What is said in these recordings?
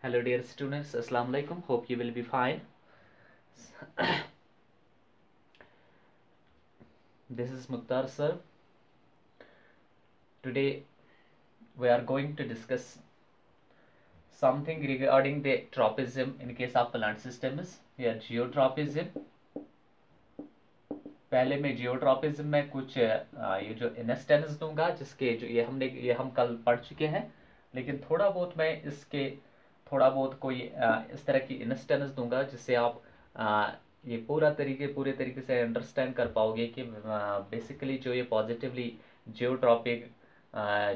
Hello dear students, Assalamu alaikum. Hope you will be fine. This is Mukhtar sir. Today we are going to discuss something regarding the tropism in case of plant systems. Here geotropism. पहले मैं geotropism में कुछ ये जो instance दूंगा जिसके जो ये हम कल पढ़ चुके हैं, लेकिन थोड़ा बहुत मैं इसके थोड़ा बहुत कोई इस तरह की इंस्टेंस दूंगा जिससे आप ये पूरे तरीके से अंडरस्टैंड कर पाओगे कि बेसिकली जो ये पॉजिटिवली जियोट्रॉपिक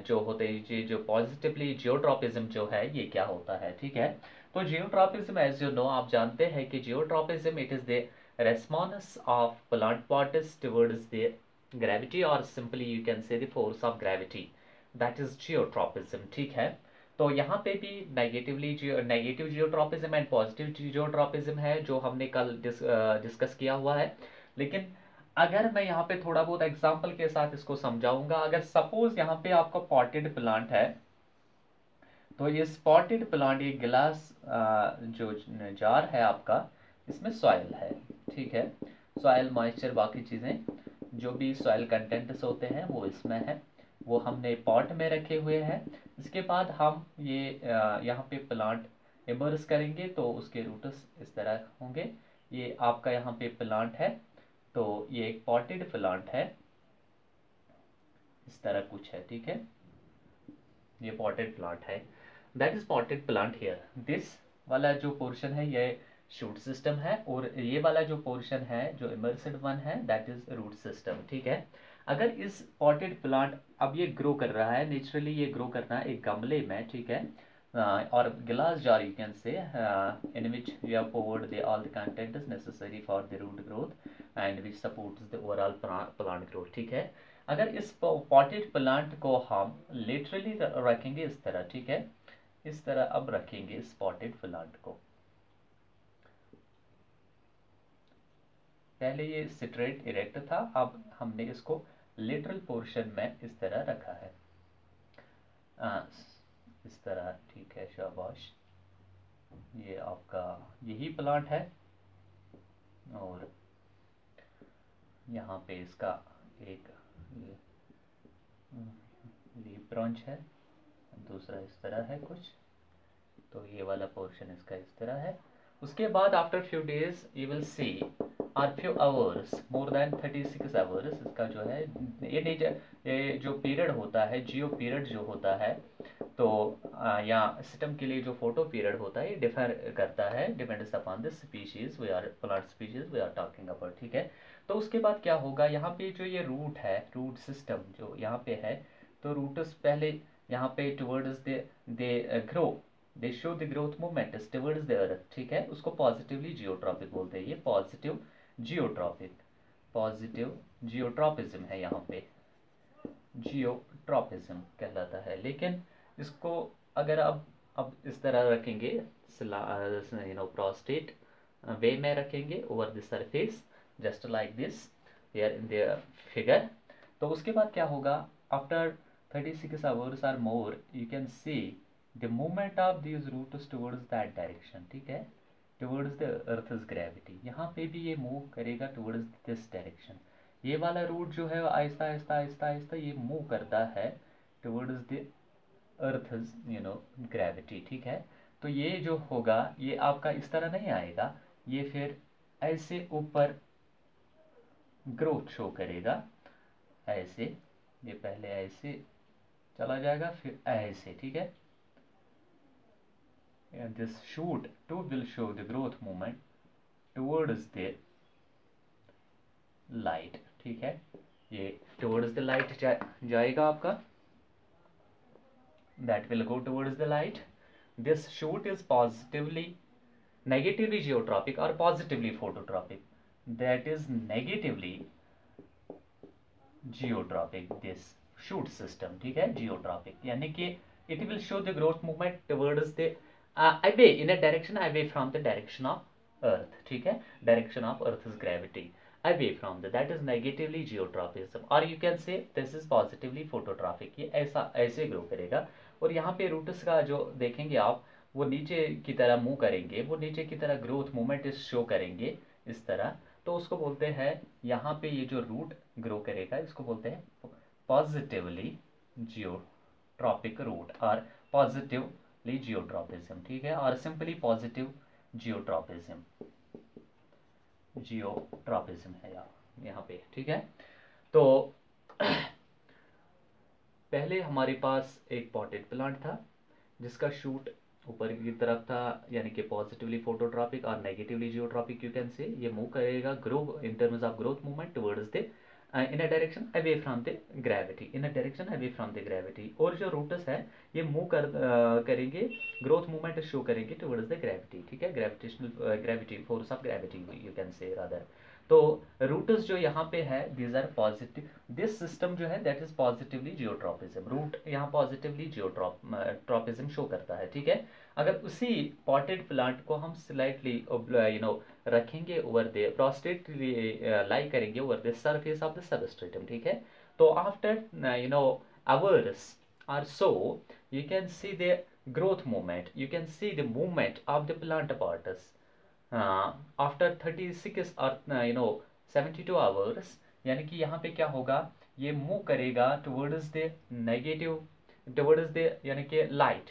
जो होते हैं जो पॉजिटिवली जियोट्रॉपिज्म जो है ये क्या होता है। ठीक है, तो जियोट्रॉपिज्म एज यू नो आप जानते हैं कि geotropism it is the response of plant particles towards the gravity or simply you can say the force of gravity, that is geotropism। ठीक है, तो यहाँ पे भी negative geotropism and positive geotropism है जो हमने कल डिस्कस किया हुआ है। लेकिन अगर मैं यहाँ पे थोड़ा बहुत एग्जांपल के साथ इसको समझाऊंगा, अगर सपोज यहाँ पे आपका पॉटेड प्लांट है तो ये स्पॉटेड प्लांट, ये गिलास जो जार है आपका, इसमें सॉइल है। ठीक है, सॉइल मॉइस्चर बाकी चीज़ें जो भी सॉइल कंटेंट्स होते हैं वो इसमें है, वो हमने पॉट में रखे हुए हैं। इसके बाद हम ये यहाँ पे प्लांट इमर्स करेंगे तो उसके रूट्स इस तरह होंगे। ये आपका यहाँ पे प्लांट है तो ये एक पॉटेड प्लांट है, इस तरह कुछ है। ठीक है, ये पॉटेड प्लांट है, that is potted plant here. This वाला जो पोर्शन है ये शूट सिस्टम है और ये वाला जो पोर्शन है जो इमर्सिड वन है दैट इज रूट सिस्टम। ठीक है, अगर इस पॉटेड प्लांट अब ये ग्रो कर रहा है, नेचुरली ये ग्रो करना है एक गमले में। ठीक है, और गिलास jar you can say in which we have poured the all the content is necessary for the root growth and which supports the overall plant growth। ठीक है, अगर इस पॉटेड प्लांट को हम लिटरली रखेंगे इस तरह, ठीक है, इस तरह अब रखेंगे इस पॉटेड प्लांट को, पहले ये स्ट्रेट इरेक्ट था, अब हमने इसको लेटरल पोर्शन में इस तरह रखा है, इस तरह। ठीक है, शाबाश, ये आपका यही प्लांट है और यहाँ पे इसका एक लीफ ब्रांच है, दूसरा इस तरह है कुछ, तो ये वाला पोर्शन इसका इस तरह है। उसके बाद after few days you will see और few hours, more than 36 hours इसका जो है ये जो पीरियड होता है, जियो पीरियड जो होता है, तो यहाँ सिस्टम के लिए जो फोटो पीरियड होता है ये डिफर करता है, depends upon the species we are plant species we are talking about. ठीक है, तो उसके बाद क्या होगा, यहाँ पे जो ये रूट है, रूट सिस्टम जो यहाँ पे है, तो रूट्स पहले यहाँ पे towards they grow, they show the growth movement towards the earth. ठीक है, उसको पॉजिटिवली जियोट्रॉपिक बोलते हैं, ये पॉजिटिव जियोट्रॉपिज्म है, यहाँ पे जियोट्रॉपिज्म कहलाता है। लेकिन इसको अगर अब इस तरह रखेंगे, प्रोस्टेट वे में रखेंगे over the surface just like this here in the figure, तो उसके बाद क्या होगा, आफ्टर 36 आवर्स और more you can see the movement of these roots towards that direction. ठीक है, टुवर्ड्स द अर्थ's ग्रेविटी, यहाँ पे भी ये मूव करेगा टुवर्ड्स दिस डायरेक्शन। ये वाला रूट जो है आहिस्ता आहिस्ता आहिस्ता आहिस्ता ये मूव करता है टुवर्ड्स द अर्थ's ग्रेविटी। ठीक है, तो ये जो होगा ये आपका इस तरह नहीं आएगा, ये फिर ऐसे ऊपर ग्रोथ शो करेगा, ऐसे, ये पहले ऐसे चला जाएगा फिर ऐसे। ठीक है, and this shoot too will show the growth movement towards the light। ठीक है, ये towards the light जाएगा आपका, that will go towards the light। this shoot is negatively geotropic or positively phototropic, that is negatively geotropic this shoot system। ठीक है, geotropic यानी कि it will show the growth movement towards the away in a direction away from the direction of earth। ठीक है, direction of earth's gravity away from that is negatively geotropism, or you can say this is positively phototropic। ये ऐसे grow करेगा। और यहाँ पे roots का जो देखेंगे आप वो नीचे की तरह मूव करेंगे, वो नीचे की तरह ग्रोथ मूवमेंट शो करेंगे इस तरह, तो उसको बोलते हैं, यहाँ पे ये जो रूट ग्रो करेगा इसको बोलते हैं पॉजिटिवली जियोट्रॉपिक रूट और पॉजिटिवली जियोट्रॉपिज्म, ठीक है, और सिंपली पॉजिटिव जियोट्रॉपिज्म, जियोट्रॉपिज्म है यहाँ पे, ठीक है। तो पहले हमारे पास एक पॉटेड प्लांट था जिसका शूट ऊपर की तरफ था, यानी कि पॉजिटिवली फोटोट्रॉपिक और नेगेटिवली जियोट्रॉपिक, यू कैन से, ये मूव करेगा grow in terms of growth movement towards the in a direction away from the gravity, in a direction away from the gravity, और जो रूटस है ये मूव करेंगे, growth movement show करेंगे towards the gravity, ठीक है, gravitational gravity, force of gravity you can say rather. तो roots जो यहाँ पे है these are positive, this system जो है that is positively geotropism, root यहाँ पॉजिटिवली जियोट्रॉपिज्म शो करता है, ठीक है। अगर उसी पॉटेड प्लांट को हम स्लाइटली रखेंगे ओवर द प्रोस्टेटली लाई करेंगे over the surface of the substratum, ठीक है, तो after hours or so you can see the growth movement, you can see the movement of the plant parts after 36 और 72 hours, यानी कि यहाँ पे क्या होगा, ये मूव करेगा towards the negative, towards the यानी कि लाइट,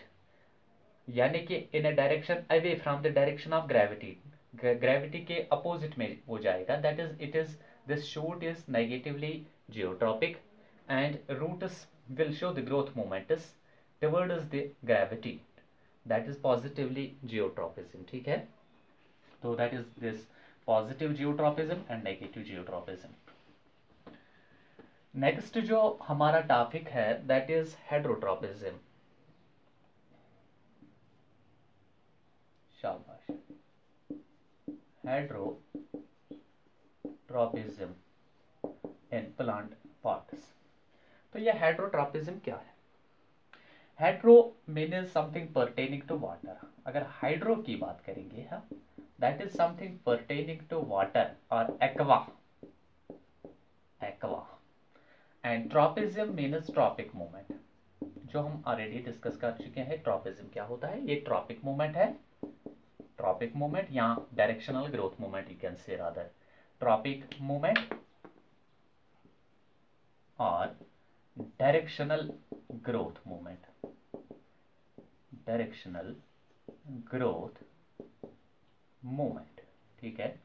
यानी कि in a direction away from the direction of gravity, gravity के अपोजिट में हो जाएगा, that is it is this shoot is negatively geotropic and roots will show the growth momentous towards the gravity, that is positively geotropism, ठीक है। तो that is this positive geotropism and negative geotropism. Next जो हमारा topic है that is heterotropism, शाबाश, heterotropism in plant parts। तो यह heterotropism क्या है? Hetero means something pertaining to water, अगर हाइड्रो की बात करेंगे हम, that is something pertaining to water और aqua, aqua, and tropism means tropic movement, जो हम ऑलरेडी डिस्कस कर चुके हैं। ट्रॉपिज्म क्या होता है? ये ट्रॉपिक मूवमेंट है, ट्रॉपिक मूवमेंट या directional growth movement, you can say rather tropic movement और directional growth movement, directional growth movement, ठीक है,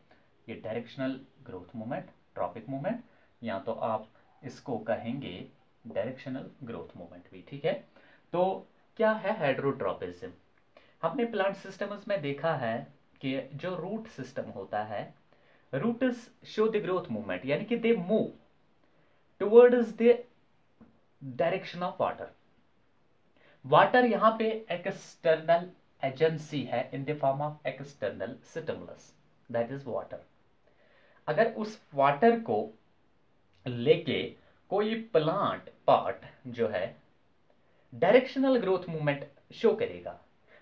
ये directional growth movement, tropic movement, या तो आप इसको कहेंगे डायरेक्शनल ग्रोथ मूवमेंट भी, ठीक है। तो क्या है हेटेरोट्रॉपिज्म? हमने प्लांट सिस्टम्स में देखा है कि जो रूट सिस्टम होता है, roots show the growth movement, यानी कि they move towards the direction of water. Water यहां पे एक्सटर्नल एजेंसी है in the form of external stimulus, that is water. अगर उस वाटर को लेके कोई प्लांट पार्ट जो है डायरेक्शनल ग्रोथ मूवमेंट शो करेगा,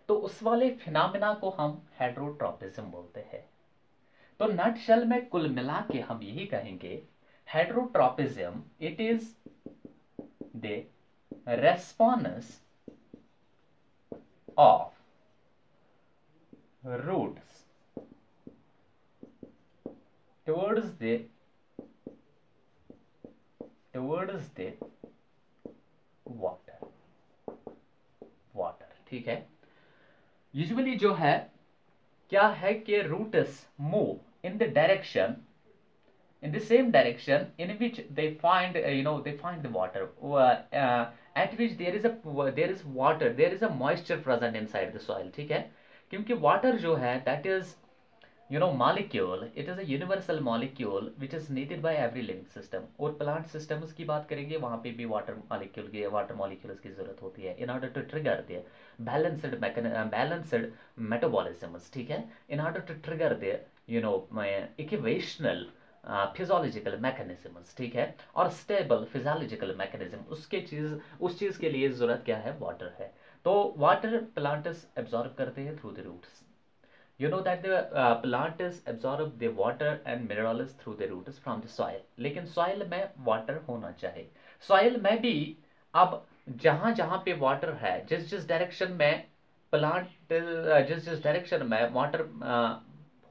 तो उस वाले फिनोमेना को हम हेटेरोट्रॉपिज्म बोलते हैं। तो नटशेल में कुल मिला के हम यही कहेंगे, heterotropism it is the response of roots towards the water, ठीक है। यूजुअली जो है क्या है कि roots move in the direction, in the same direction in which they find they find the water, at which there is water, there is a moisture present inside the soil, ठीक है। क्योंकि water जो है that is molecule, it is a universal molecule which is needed by every living system, और plant systems की बात करेंगे वहां पे भी water molecules की जरूरत होती है in order to trigger the balanced metabolisms, ठीक है, in order to trigger the equational physiological mechanisms, ठीक है, और स्टेबल फिजियोलॉजिकल मैकेनिज्म, उस चीज के लिए जरूरत क्या है? वाटर है। तो वाटर प्लांट्स एब्जॉर्ब करते हैं through the roots, you know that the plant is absorb the water and minerals through the roots from the soil, लेकिन soil में water होना चाहिए। soil में भी अब जहां जहां पे water है, जिस डायरेक्शन में प्लांट जिस जिस डायरेक्शन में वाटर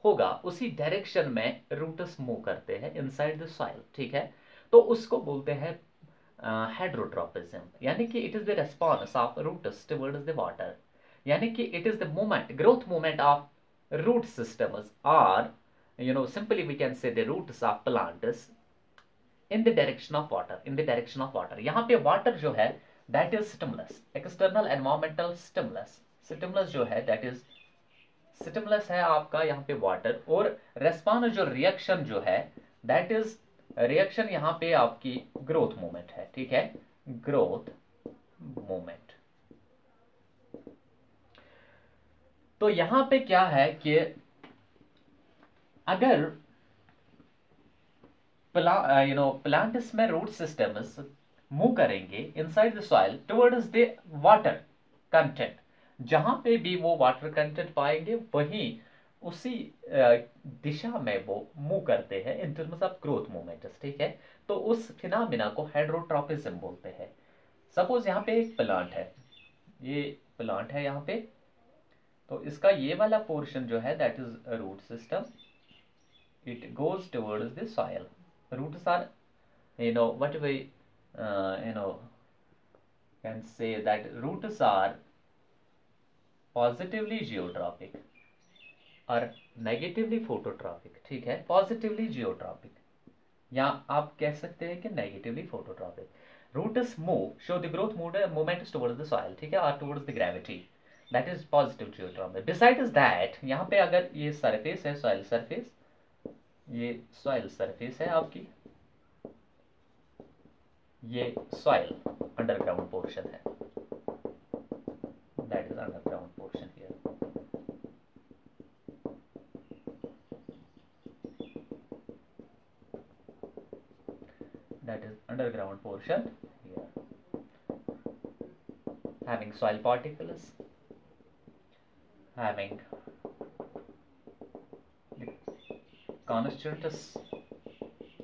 होगा उसी डायरेक्शन में रूट्स मूव करते हैं इनसाइड द सॉइल, ठीक है। तो उसको बोलते हैं हेड्रोट्रोपिज्म, यानी कि it is the response of roots towards the water, यानी कि it is the movement, growth movement of root systems, or simply we can say the roots of plants in the direction of water, in the direction of water। यहाँ पे water जो है that is stimulus, external environmental stimulus, stimulus जो है that is stimulus है आपका यहाँ पे water, और response जो reaction जो है that is reaction यहाँ पे आपकी growth movement है, ठीक है, growth movement। तो यहां पे क्या है कि अगर प्लांट्स में रूट सिस्टम्स मूव करेंगे inside the soil towards the water content, जहां पे भी वो वाटर कंटेंट पाएंगे वहीं उसी दिशा में वो मूव करते हैं in terms of growth movements, ठीक है। तो उस फिनोमेना को हेड्रोट्रोपिज्म बोलते हैं। सपोज यहाँ पे एक प्लांट है, ये प्लांट है यहाँ पे, तो इसका ये वाला पोर्शन जो है that is root system, it goes towards the soil. Roots are what we can say that roots are positively geotropic और नेगेटिवली फोटोट्रॉपिक, ठीक है, पॉजिटिवली जियोट्रॉपिक या आप कह सकते हैं कि negatively phototropic. Roots move show the growth movement towards the soil, ठीक है, और towards the gravity, that is positive geotropic. Besides that यहाँ पे अगर ये सरफेस है सॉइल सरफेस, ये सॉइल सरफेस है आपकी, ये सॉइल अंडरग्राउंड पोर्शन है, that is underground portion here. That is underground portion here, having soil particles, having the constituents,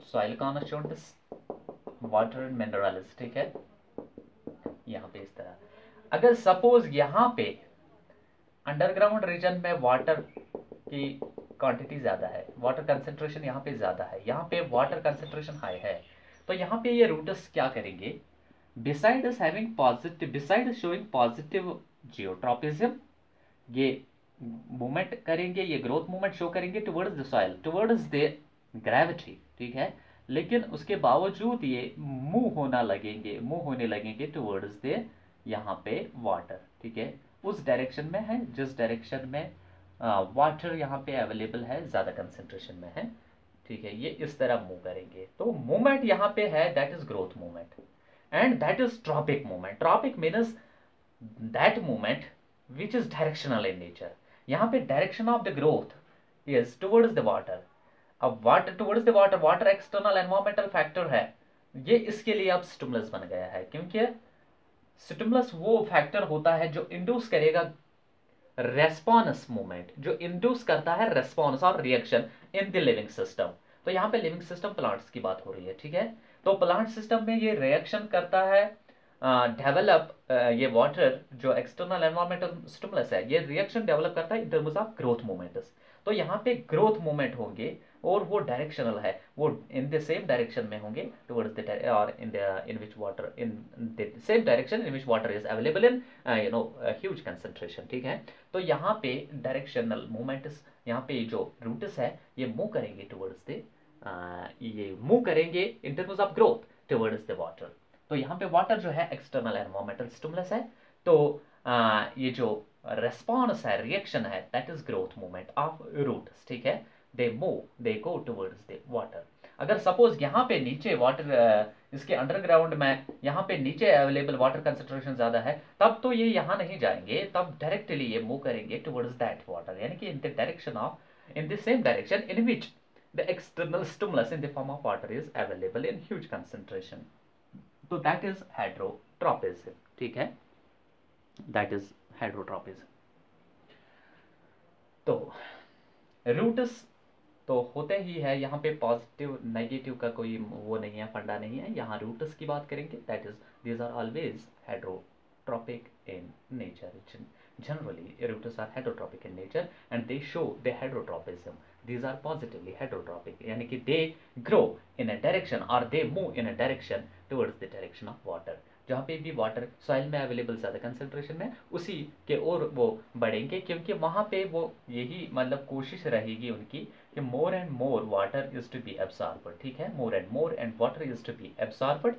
soil constituents, water and minerals, ठीक है। यहाँ पे इस तरह, अगर सपोज यहाँ पे अंडरग्राउंड रीजन में वाटर की क्वांटिटी ज्यादा है, वाटर कंसेंट्रेशन यहाँ पे ज्यादा है, यहाँ पे वाटर कंसेंट्रेशन हाई है, तो यहाँ पे ये रूट्स क्या करेंगे, besides having positive, besides showing positive geotropism, ये मूवमेंट करेंगे, ये ग्रोथ मूवमेंट शो करेंगे towards the soil, towards the gravity, ठीक है, लेकिन उसके बावजूद ये मूव होने लगेंगे टुवर्ड्स द यहाँ पे वाटर, ठीक है, उस डायरेक्शन में है जिस डायरेक्शन में वाटर यहाँ पे अवेलेबल है, ज्यादा कंसेंट्रेशन में है, ठीक है, ये इस तरह मूव करेंगे। तो मूवमेंट यहाँ पे है that is growth movement, and that is tropic movement। tropic means that movement which is directional in nature। यहाँ पे direction of the growth is towards the water। अब water towards the water, water external environmental factor है, ये इसके लिए अब stimulus बन गया है, क्योंकि stimulus वो फैक्टर होता है जो इंड्यूस करेगा रेस्पॉन्स मूवमेंट, जो इंड्यूस करता है रेस्पॉन्स और reaction in the living system. तो यहाँ पे लिविंग सिस्टम प्लांट्स की बात हो रही है, ठीक है। तो प्लांट सिस्टम में ये रिएक्शन करता है डेवलप, ये वाटर जो एक्सटर्नल एनवायरमेंटल स्टिमुलस है, ये रिएक्शन डेवलप करता है in terms of growth movements. तो यहाँ पे ग्रोथ मूवमेंट होंगे और वो डायरेक्शनल है, वो इन द सेम डायरेक्शन में होंगे टुवर्ड्स द और in which water in the same direction in which water is available in huge concentration, ठीक है। तो यहाँ पे डायरेक्शनल मूवमेंट्स, यहाँ पे जो रूट्स है ये मूव करेंगे टुवर्ड्स द ये मूव करेंगे in terms of growth towards the water. तो यहाँ पे वाटर जो है एक्सटर्नल एनवायरमेंटल स्टिमुलस है, तो ये जो रेस्पॉन्स है, रिएक्शन है, that is growth movement of roots, ठीक है, they move, they go towards the water. अगर सपोज यहाँ पे नीचे वाटर इसके अंडरग्राउंड में यहाँ पे नीचे अवेलेबल वाटर कंसेंट्रेशन ज्यादा है, तब तो ये यहाँ नहीं जाएंगे, तब डायरेक्टली ये मूव करेंगे टुवर्ड्स दैट वाटर, यानी कि इन the direction of, in the same direction in which the external stimulus in the form of water is available in huge concentration। तो that is heterotropism, ठीक है, that is heterotropism। तो roots तो होते ही है, यहाँ पे पॉजिटिव नेगेटिव का कोई वो नहीं है, फंडा नहीं है, यहाँ रूट्स की बात करेंगे, that is these are always heterotropic in nature, Generally roots are heterotropic in nature and they show the heterotropism. These are positively heterotropic, यानी कि they grow in a direction or they move in a direction towards the direction of water. जहाँ पे भी water soil में available ज़्यादा concentration में उसी के ओर वो बढ़ेंगे, क्योंकि वहाँ पे वो यही मतलब कोशिश रहेगी उनकी कि more and more water is to be absorbed, ठीक है, more and water is to be absorbed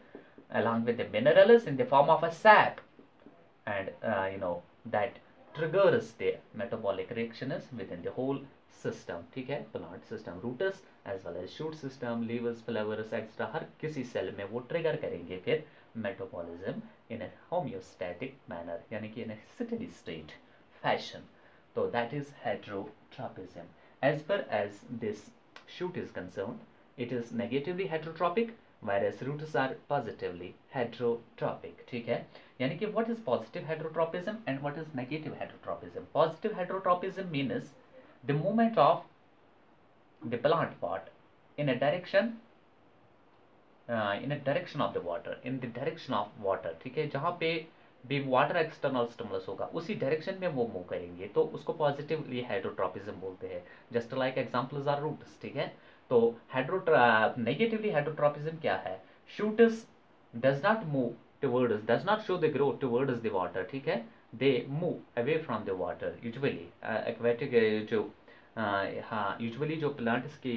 along with the minerals in the form of a sap, and that triggers the metabolic reactions within the whole system, ठीक है, plant system, roots as well as shoot system, leaves, flowers etc. हर किसी cell में वो trigger करेंगे फिर metabolism in a homeostatic manner, यानी कि in a steady state fashion. So that is heterotropism. As far as this shoot is concerned, it is negatively heterotropic whereas roots are positively heterotropic, ठीक है, यानी कि what is positive heterotropism and what is negative heterotropism. Positive heterotropism means the movement of the plant pot in a direction of the water, in the direction of water, ठीक है, जहाँ पे भी water external stimulus होगा उसी direction में वो move करेंगे, तो उसको पॉजिटिवली हेटेरोट्रोपिज्म बोलते हैं. Just like examples are roots, ठीक है. तो नेगेटिवली हेटेरोट्रोपिज्म क्या है? Shoots does not move towards, does not show the growth towards the water, ठीक है, they move away from the water. Usually aquatic जो हाँ यूजुअली जो प्लांट्स की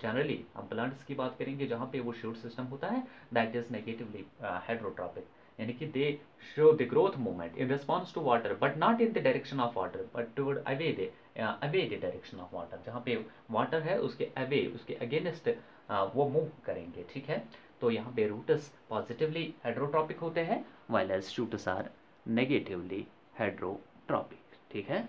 जनरली हम प्लांट्स की बात करेंगे जहाँ पे वो शूट सिस्टम होता है, दैट इज नेगेटिवली हेटेरोट्रोपिक, यानी कि they show the growth movement in response to water but not in the direction of water but toward away the direction of water. जहाँ पे वाटर है उसके अवे, उसके against वो मूव करेंगे, ठीक है. तो यहाँ पे रूट्स पॉजिटिवली हेटेरोट्रोपिक होते हैं while as shoots are negatively heterotropic, ठीक है.